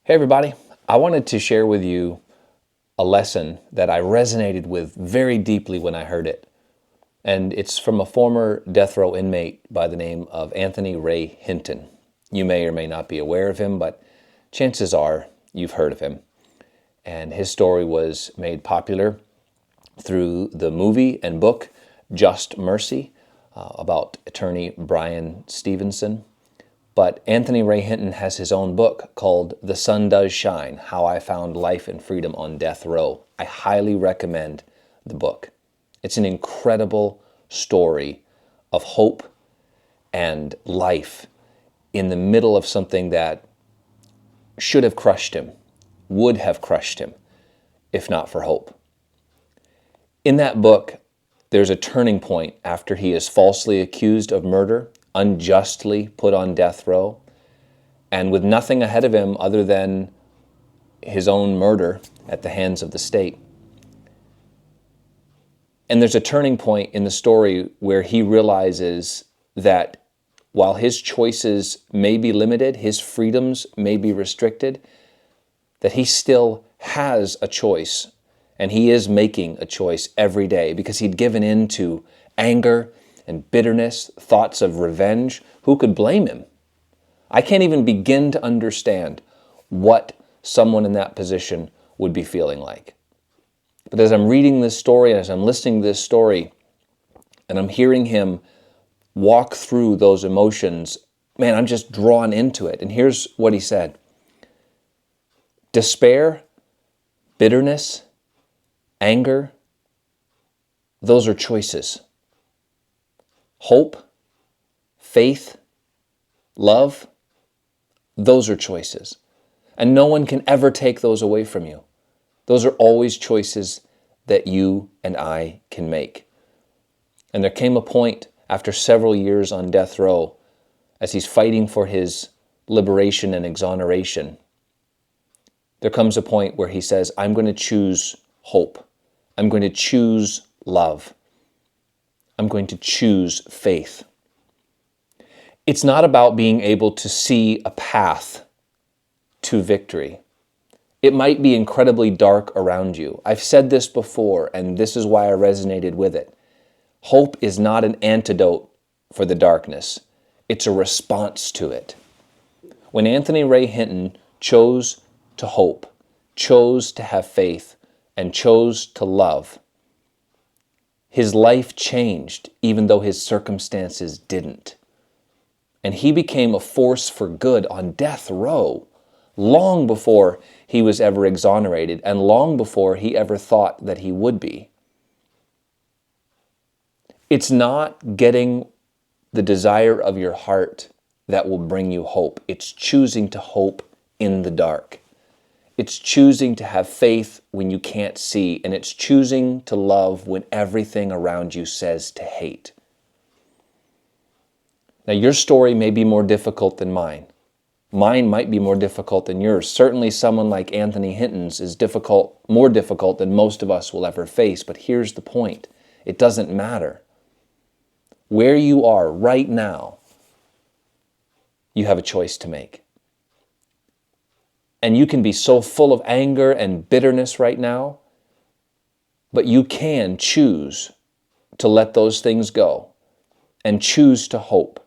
Hey everybody, I wanted to share with you a lesson that I resonated with very deeply when I heard it. And it's from a former death row inmate by the name of Anthony Ray Hinton. You may or may not be aware of him, but chances are you've heard of him. And his story was made popular through the movie and book Just Mercy about attorney Brian Stevenson. But Anthony Ray Hinton has his own book called The Sun Does Shine, How I Found Life and Freedom on Death Row. I highly recommend the book. It's an incredible story of hope and life in the middle of something that should have crushed him, would have crushed him, if not for hope. In that book, there's a turning point after he is falsely accused of murder, unjustly put on death row, and with nothing ahead of him other than his own murder at the hands of the state. And there's a turning point in the story where he realizes that while his choices may be limited, his freedoms may be restricted, that he still has a choice, and he is making a choice every day because he'd given in to anger and bitterness, thoughts of revenge. Who could blame him? I can't even begin to understand what someone in that position would be feeling like. But as I'm reading this story, as I'm listening to this story, and I'm hearing him walk through those emotions, man, I'm just drawn into it. And here's what he said. Despair, bitterness, anger, those are choices. Hope, faith, love, those are choices. And no one can ever take those away from you. Those are always choices that you and I can make. And there came a point after several years on death row, as he's fighting for his liberation and exoneration, there comes a point where he says, I'm going to choose hope. I'm going to choose love. I'm going to choose faith. It's not about being able to see a path to victory. It might be incredibly dark around you. I've said this before, and this is why I resonated with it. Hope is not an antidote for the darkness. It's a response to it. When Anthony Ray Hinton chose to hope, chose to have faith, and chose to love, his life changed even though his circumstances didn't. And he became a force for good on death row long before he was ever exonerated and long before he ever thought that he would be. It's not getting the desire of your heart that will bring you hope. It's choosing to hope in the dark. It's choosing to have faith when you can't see, and it's choosing to love when everything around you says to hate. Now, your story may be more difficult than mine. Mine might be more difficult than yours. Certainly someone like Anthony Hinton's is more difficult than most of us will ever face, but here's the point. It doesn't matter. Where you are right now, you have a choice to make. And you can be so full of anger and bitterness right now, but you can choose to let those things go and choose to hope.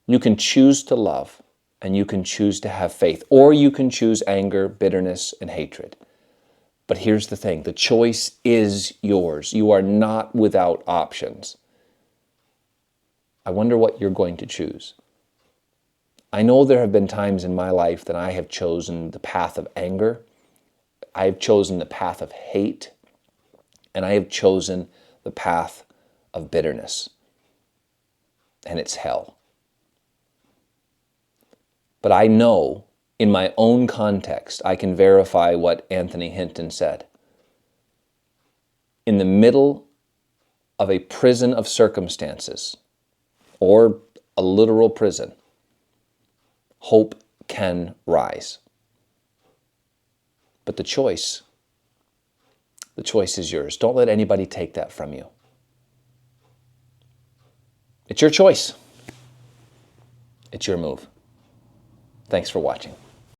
You can choose to love, and you can choose to have faith, or you can choose anger, bitterness, and hatred. But here's the thing, the choice is yours. You are not without options. I wonder what you're going to choose. I know there have been times in my life that I have chosen the path of anger, I have chosen the path of hate, and I have chosen the path of bitterness. And it's hell. But I know in my own context, I can verify what Anthony Hinton said. In the middle of a prison of circumstances, or a literal prison, hope can rise. But the choice is yours. Don't let anybody take that from you. It's your choice. It's your move. Thanks for watching.